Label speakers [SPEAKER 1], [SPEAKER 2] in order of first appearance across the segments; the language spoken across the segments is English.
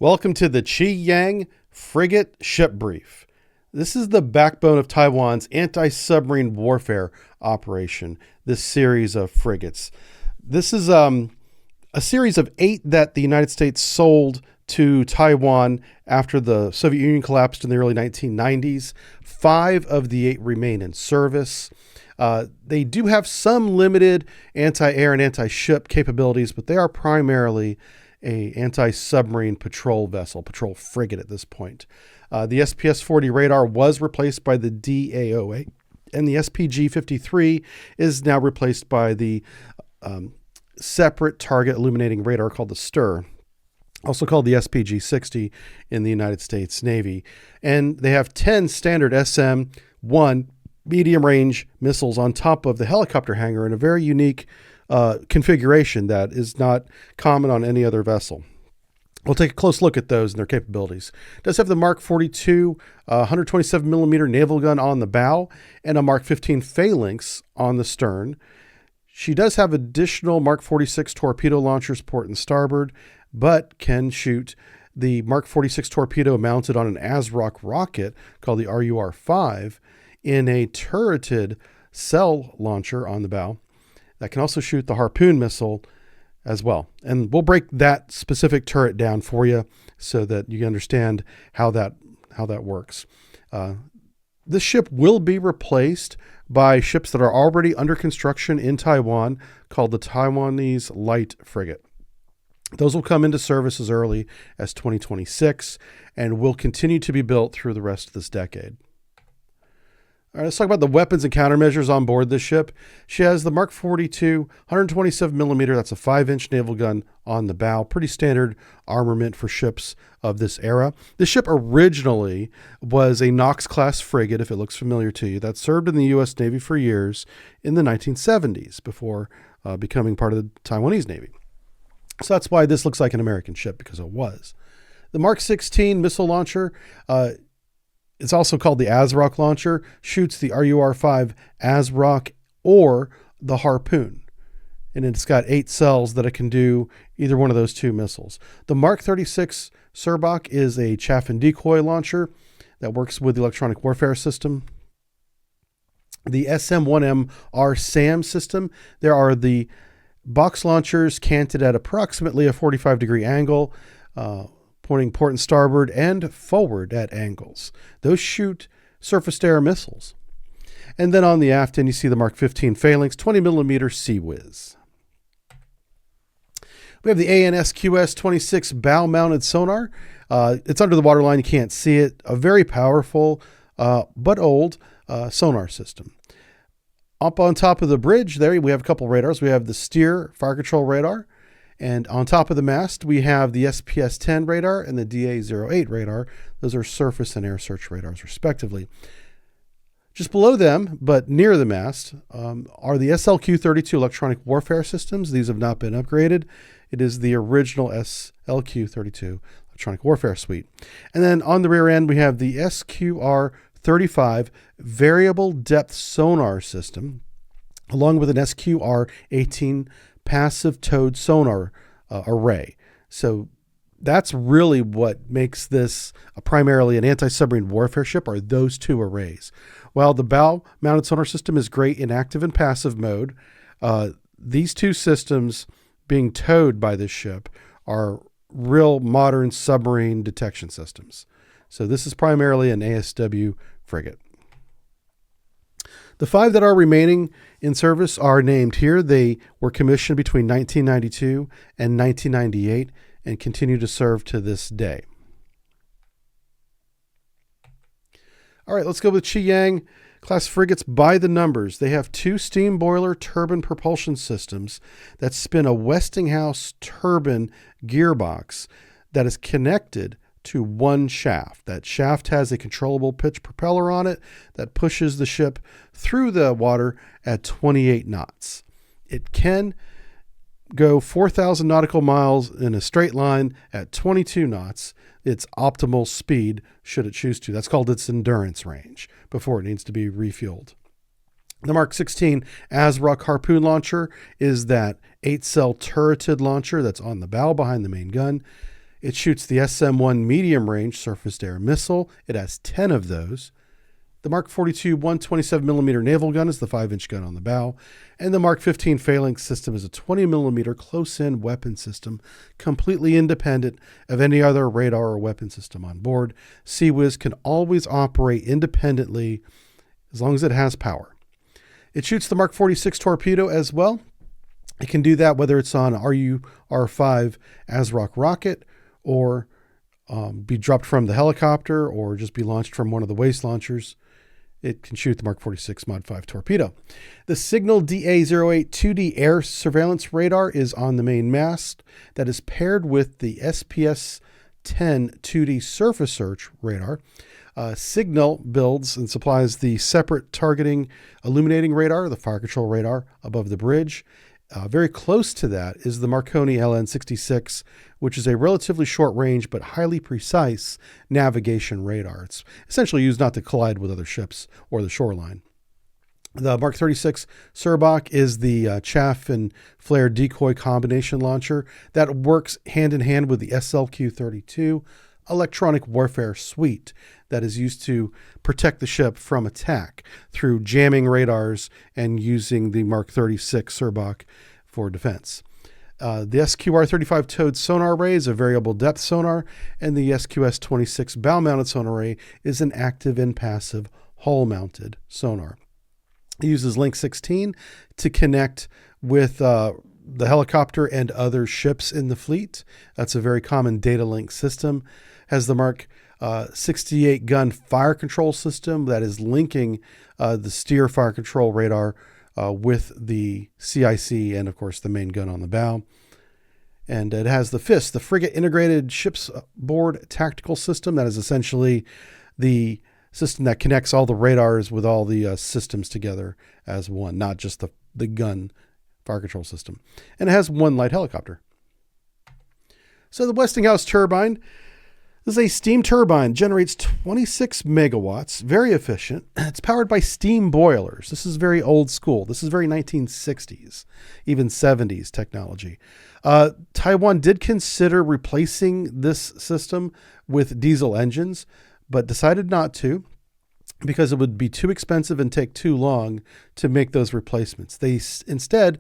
[SPEAKER 1] Welcome to the Chiyang frigate ship brief. This is the backbone of Taiwan's anti-submarine warfare operation, this series of frigates. This is a series of 8 that the United States sold to Taiwan after the Soviet Union collapsed in the early 1990s. 5 of the 8 remain in service. They do have some limited anti-air and anti-ship capabilities, but they are primarily a anti-submarine patrol vessel, patrol frigate at this point. The SPS-40 radar was replaced by the DAOA, and the SPG-53 is now replaced by the separate target illuminating radar called the STIR, also called the SPG-60 in the United States Navy. And they have 10 standard SM-1 medium-range missiles on top of the helicopter hangar in a very unique configuration that is not common on any other vessel. We'll take a close look at those and their capabilities. It does have the Mark 42 127 millimeter naval gun on the bow and a Mark 15 phalanx on the stern. She does have additional Mark 46 torpedo launchers port and starboard, but can shoot the Mark 46 torpedo mounted on an ASROC rocket called the RUR-5 in a turreted cell launcher on the bow that can also shoot the Harpoon missile as well. And we'll break that specific turret down for you so that you can understand how that works. This ship will be replaced by ships that are already under construction in Taiwan called the Taiwanese Light Frigate. Those will come into service as early as 2026 and will continue to be built through the rest of this decade. All right, let's talk about the weapons and countermeasures on board this ship. She has the Mark 42 127 millimeter, that's a 5-inch naval gun on the bow. Pretty standard armament for ships of this era. This ship originally was a Knox-class frigate, if it looks familiar to you, that served in the U.S. Navy for years in the 1970s before becoming part of the Taiwanese Navy. So that's why this looks like an American ship, because it was. The Mark 16 missile launcher, it's also called the ASROC launcher, shoots the RUR-5 ASROC or the Harpoon. And it's got 8 cells that it can do either one of those 2 missiles. The Mark 36 Serbach is a chaff and decoy launcher that works with the electronic warfare system. The SM-1MR SAM system, there are the box launchers canted at approximately a 45-degree angle, pointing port and starboard and forward at angles. Those shoot surface-to-air missiles. And then on the aft end, you see the Mark 15 phalanx, 20 millimeter Sea Whiz. We have the ANSQS-26 bow-mounted sonar. It's under the waterline. You can't see it. A very powerful but old sonar system. Up on top of the bridge there, we have a couple radars. We have the Steer fire control radar. And on top of the mast, we have the SPS-10 radar and the DA-08 radar. Those are surface and air search radars, respectively. Just below them, but near the mast, are the SLQ-32 electronic warfare systems. These have not been upgraded. It is the original SLQ-32 electronic warfare suite. And then on the rear end, we have the SQR-35 variable depth sonar system, along with an SQR-18 passive towed sonar array. So that's really what makes this primarily an anti-submarine warfare ship, are those 2 arrays. While the bow-mounted sonar system is great in active and passive mode, these 2 systems being towed by this ship are real modern submarine detection systems. So this is primarily an ASW frigate. The 5 that are remaining in service are named here. They were commissioned between 1992 and 1998 and continue to serve to this day. All right, let's go with Chiyang class frigates by the numbers. They have 2 steam boiler turbine propulsion systems that spin a Westinghouse turbine gearbox that is connected to 1 shaft. That shaft has a controllable pitch propeller on it that pushes the ship through the water at 28 knots. It can go 4,000 nautical miles in a straight line at 22 knots. Its optimal speed, should it choose to. That's called its endurance range before it needs to be refueled. The Mark 16 ASROC Harpoon launcher is that 8-cell turreted launcher that's on the bow behind the main gun. It shoots the SM-1 medium-range surface-to-air missile. It has 10 of those. The Mark 42 127mm naval gun is the 5-inch gun on the bow, and the Mark 15 phalanx system is a 20mm close-in weapon system, completely independent of any other radar or weapon system on board. CWIS can always operate independently as long as it has power. It shoots the Mark 46 torpedo as well. It can do that whether it's on RU-R5 ASROC rocket or be dropped from the helicopter or just be launched from one of the waste launchers. It can shoot the Mark 46 Mod 5 torpedo. The Signal DA-08 2D air surveillance radar is on the main mast that is paired with the SPS-10 2D surface search radar. Signal builds and supplies the separate targeting illuminating radar, the fire control radar above the bridge. Very close to that is the Marconi LN66, which is a relatively short range but highly precise navigation radar. It's essentially used not to collide with other ships or the shoreline. The Mark 36 Serbach is the chaff and flare decoy combination launcher that works hand in hand with the SLQ-32 electronic warfare suite that is used to protect the ship from attack through jamming radars and using the Mark 36 Serbach for defense. The SQR-35 towed sonar array is a variable depth sonar, and the SQS-26 bow-mounted sonar array is an active and passive hull-mounted sonar. It uses Link 16 to connect with the helicopter and other ships in the fleet. That's a very common data link system. Has the Mark 68 gun fire control system that is linking the steer fire control radar with the CIC and, of course, the main gun on the bow. And it has the FIST, the Frigate Integrated Shipboard Tactical System. That is essentially the system that connects all the radars with all the systems together as one, not just the gun fire control system. And it has one light helicopter. So the Westinghouse turbine, this is a steam turbine, generates 26 megawatts, very efficient. It's powered by steam boilers. This is very old school. This is very 1960s, even 70s technology. Taiwan did consider replacing this system with diesel engines, but decided not to because it would be too expensive and take too long to make those replacements. They instead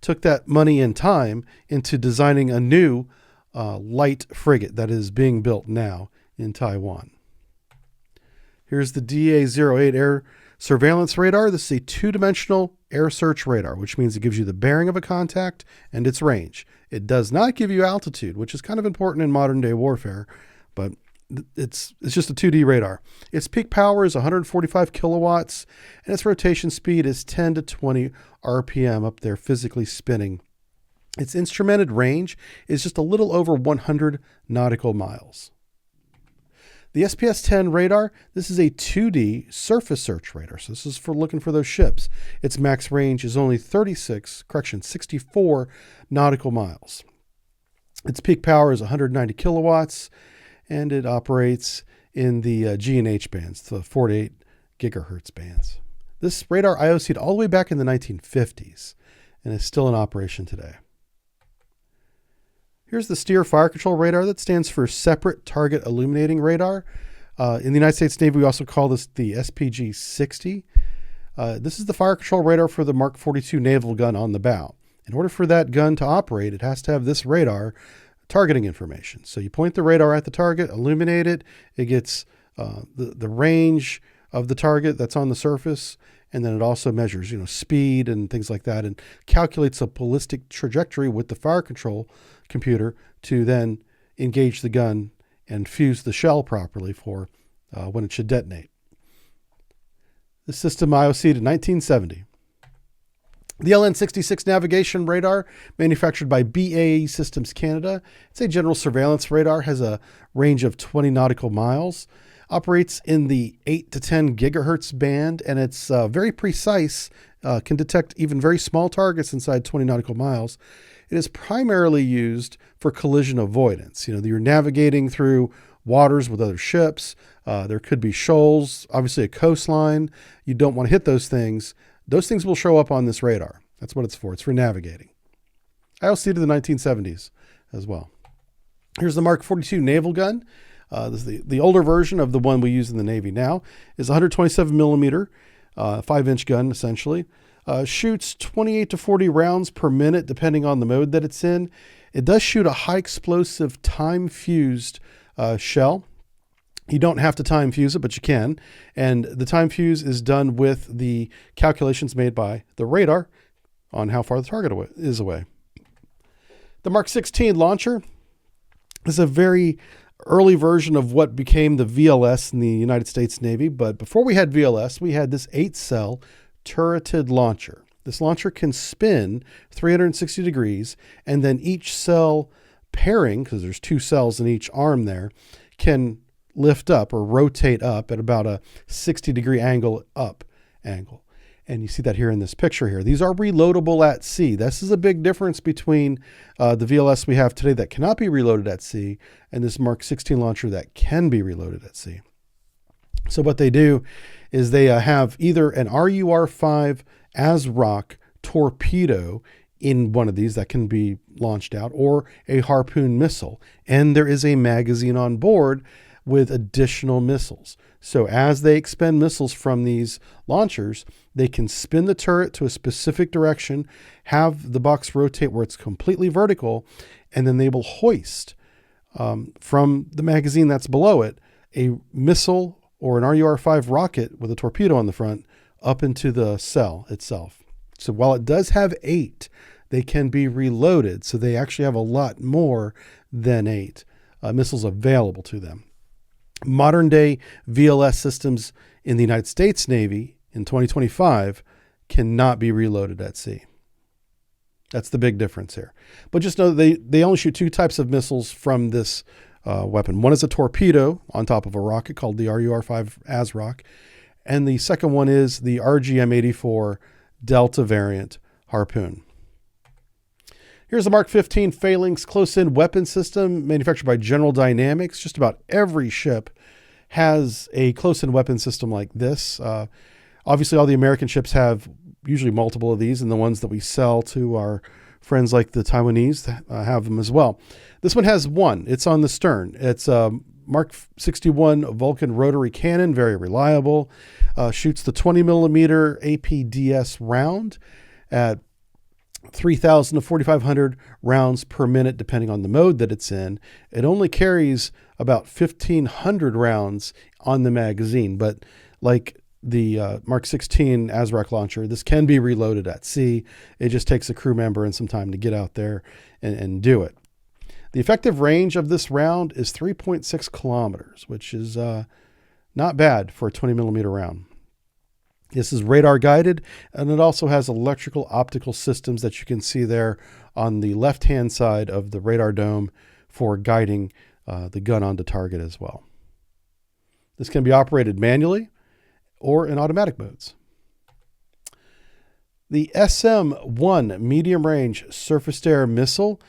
[SPEAKER 1] took that money and time into designing a new light frigate that is being built now in Taiwan. Here's the DA-08 air surveillance radar. This is a two-dimensional air search radar, which means it gives you the bearing of a contact and its range. It does not give you altitude, which is kind of important in modern day warfare, but it's just a 2D radar. Its peak power is 145 kilowatts, and its rotation speed is 10 to 20 RPM up there, physically spinning. Its instrumented range is just a little over 100 nautical miles. The SPS-10 radar, this is a 2D surface search radar. So this is for looking for those ships. Its max range is only 64 nautical miles. Its peak power is 190 kilowatts, and it operates in the G and H bands, the 4 to 8 gigahertz bands. This radar IOC'd all the way back in the 1950s and is still in operation today. Here's the steer fire control radar. That stands for Separate Target Illuminating Radar. In the United States Navy, we also call this the SPG-60. This is the fire control radar for the Mark 42 naval gun on the bow. In order for that gun to operate, it has to have this radar targeting information. So you point the radar at the target, illuminate it. It gets the range of the target that's on the surface, and then it also measures, speed and things like that, and calculates a ballistic trajectory with the fire control computer to then engage the gun and fuse the shell properly for when it should detonate. The system IOC'd in 1970. The LN66 navigation radar, manufactured by BAE Systems Canada. It's a general surveillance radar, has a range of 20 nautical miles, operates in the 8 to 10 gigahertz band, and it's very precise, can detect even very small targets inside 20 nautical miles. It is primarily used for collision avoidance. You're navigating through waters with other ships. There could be shoals, obviously a coastline. You don't want to hit those things. Those things will show up on this radar. That's what it's for. It's for navigating. IOC to the 1970s as well. Here's the Mark 42 naval gun. This is the older version of the one we use in the Navy now. Is 127 millimeter, 5-inch gun essentially. Shoots 28 to 40 rounds per minute depending on the mode that it's in. It does shoot a high explosive time fused shell. You don't have to time fuse it, but you can. And the time fuse is done with the calculations made by the radar on how far the target is away. The Mark 16 launcher is a very early version of what became the VLS in the United States Navy. But before we had VLS, we had this 8-cell turreted launcher. This launcher can spin 360 degrees, and then each cell pairing, because there's 2 cells in each arm there, can lift up or rotate up at about a 60-degree angle. And you see that here in this picture here. These are reloadable at sea. This is a big difference between the VLS we have today that cannot be reloaded at sea and this Mark 16 launcher that can be reloaded at sea. So what they do is they have either an RUR-5 ASROC torpedo in one of these that can be launched out, or a Harpoon missile. And there is a magazine on board with additional missiles. So as they expend missiles from these launchers, they can spin the turret to a specific direction, have the box rotate where it's completely vertical, and then they will hoist from the magazine that's below it a missile or an RUR-5 rocket with a torpedo on the front up into the cell itself. So while it does have 8, they can be reloaded. So they actually have a lot more than 8 missiles available to them. Modern day VLS systems in the United States Navy in 2025 cannot be reloaded at sea. That's the big difference here. But just know that they only shoot 2 types of missiles from this weapon. One is a torpedo on top of a rocket called the RUR-5 ASROC. And the second one is the RGM-84 Delta variant Harpoon. Here's the Mark 15 Phalanx close-in weapon system manufactured by General Dynamics. Just about every ship has a close-in weapon system like this. Obviously, all the American ships have usually multiple of these, and the ones that we sell to our friends like the Taiwanese have them as well. This one has one. It's on the stern. It's a Mark 61 Vulcan rotary cannon, very reliable. Shoots the 20 millimeter APDS round at 3,000 to 4,500 rounds per minute, depending on the mode that it's in. It only carries about 1,500 rounds on the magazine, but like the Mark 16 ASROC launcher, this can be reloaded at sea. It just takes a crew member and some time to get out there and do it. The effective range of this round is 3.6 kilometers, which is not bad for a 20 millimeter round. This is radar guided, and it also has electrical optical systems that you can see there on the left-hand side of the radar dome for guiding the gun onto target as well. This can be operated manually or in automatic modes. The SM-1 medium-range surface-to-air missile.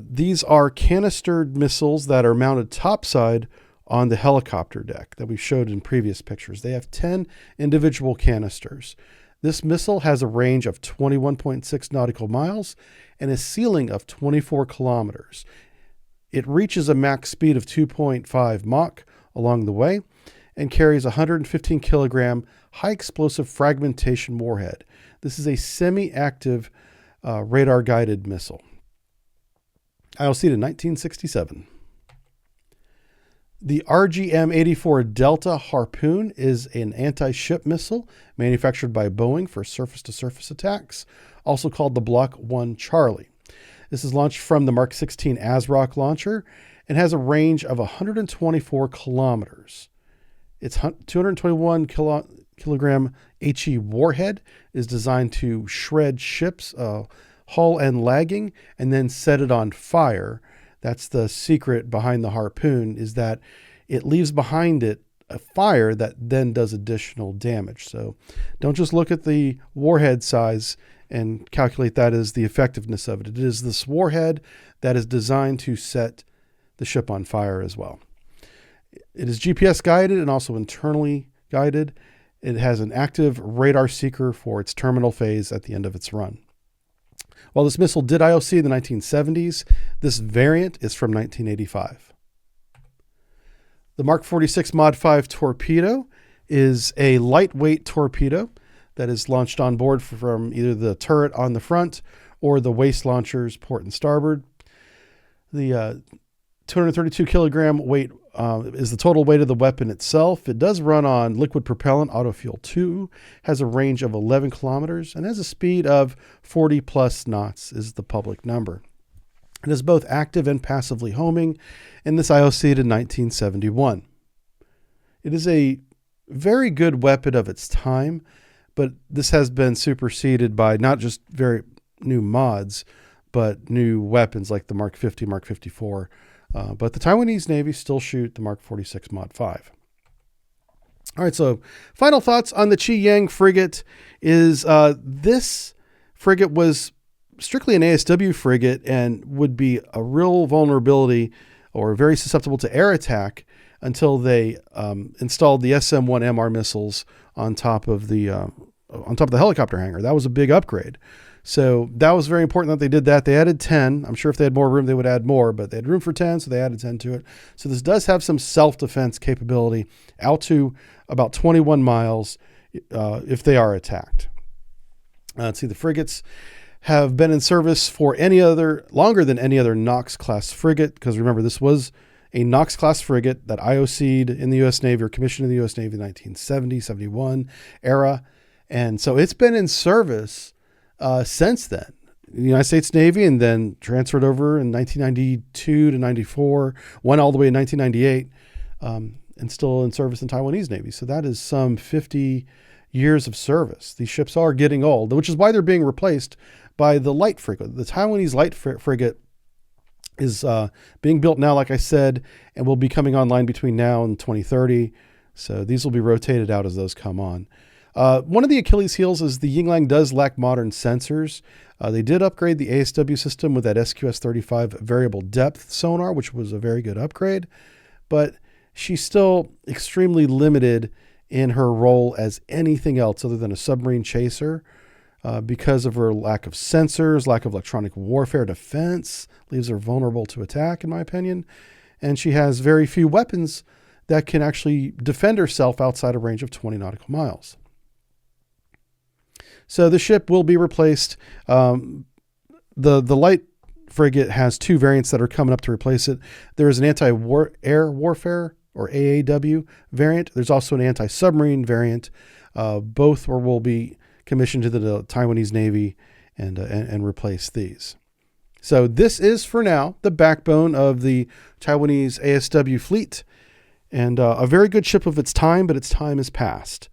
[SPEAKER 1] These are canistered missiles that are mounted topside on the helicopter deck that we showed in previous pictures. They have 10 individual canisters. This missile has a range of 21.6 nautical miles and a ceiling of 24 kilometers. It reaches a max speed of 2.5 Mach along the way and carries a 115 kilogram high explosive fragmentation warhead. This is a semi-active radar guided missile. ILC to 1967. The RGM-84 Delta Harpoon is an anti-ship missile manufactured by Boeing for surface-to-surface attacks, also called the Block 1 Charlie. This is launched from the Mark 16 ASROC launcher and has a range of 124 kilometers. Its 221 kilogram HE warhead is designed to shred ships, hull and lagging, and then set it on fire. That's the secret behind the Harpoon, is that it leaves behind it a fire that then does additional damage. So don't just look at the warhead size and calculate that as the effectiveness of it. It is this warhead that is designed to set the ship on fire as well. It is GPS guided and also internally guided. It has an active radar seeker for its terminal phase at the end of its run. While this missile did IOC in the 1970s, this variant is from 1985. The Mark 46 Mod 5 torpedo is a lightweight torpedo that is launched on board from either the turret on the front or the waist launchers port and starboard. The 232 kilogram weight is the total weight of the weapon itself. It does run on liquid propellant, auto fuel 2, has a range of 11 kilometers, and has a speed of 40 plus knots is the public number. It is both active and passively homing, and this IOC'd in 1971. It is a very good weapon of its time, but this has been superseded by not just very new mods, but new weapons like the Mark 50, Mark 54. But the Taiwanese Navy still shoot the Mark 46 Mod 5. All right, so final thoughts on the Chiyang frigate is this frigate was strictly an ASW frigate and would be a real vulnerability or very susceptible to air attack until they installed the SM-1MR missiles on top of the helicopter hangar. That was a big upgrade. So that was very important that they did that. They added 10. I'm sure if they had more room, they would add more, but they had room for 10, so they added 10 to it. So this does have some self-defense capability out to about 21 miles if they are attacked. Let's see, the frigates have been in service for longer than any other Knox-class frigate, because remember, this was a Knox-class frigate that IOC'd in the U.S. Navy or commissioned in the U.S. Navy in the 1970, 71 era. And so it's been in service since then. The United States Navy, and then transferred over in 1992 to 94, went all the way in 1998, and still in service in Taiwanese Navy. So that is some 50 years of service. These ships are getting old, which is why they're being replaced by the light frigate. The Taiwanese light frigate is being built now, like I said, and will be coming online between now and 2030. So these will be rotated out as those come on. One of the Achilles heels is the Yingling does lack modern sensors. They did upgrade the ASW system with that SQS-35 variable depth sonar, which was a very good upgrade, but she's still extremely limited in her role as anything else other than a submarine chaser because of her lack of sensors, lack of electronic warfare defense, leaves her vulnerable to attack, in my opinion, and she has very few weapons that can actually defend herself outside a range of 20 nautical miles. So the ship will be replaced. The light frigate has two variants that are coming up to replace it. There is an anti-air warfare or AAW variant. There's also an anti-submarine variant. Both will be commissioned to the Taiwanese Navy and replace these. So this is, for now, the backbone of the Taiwanese ASW fleet, and a very good ship of its time, but its time is past.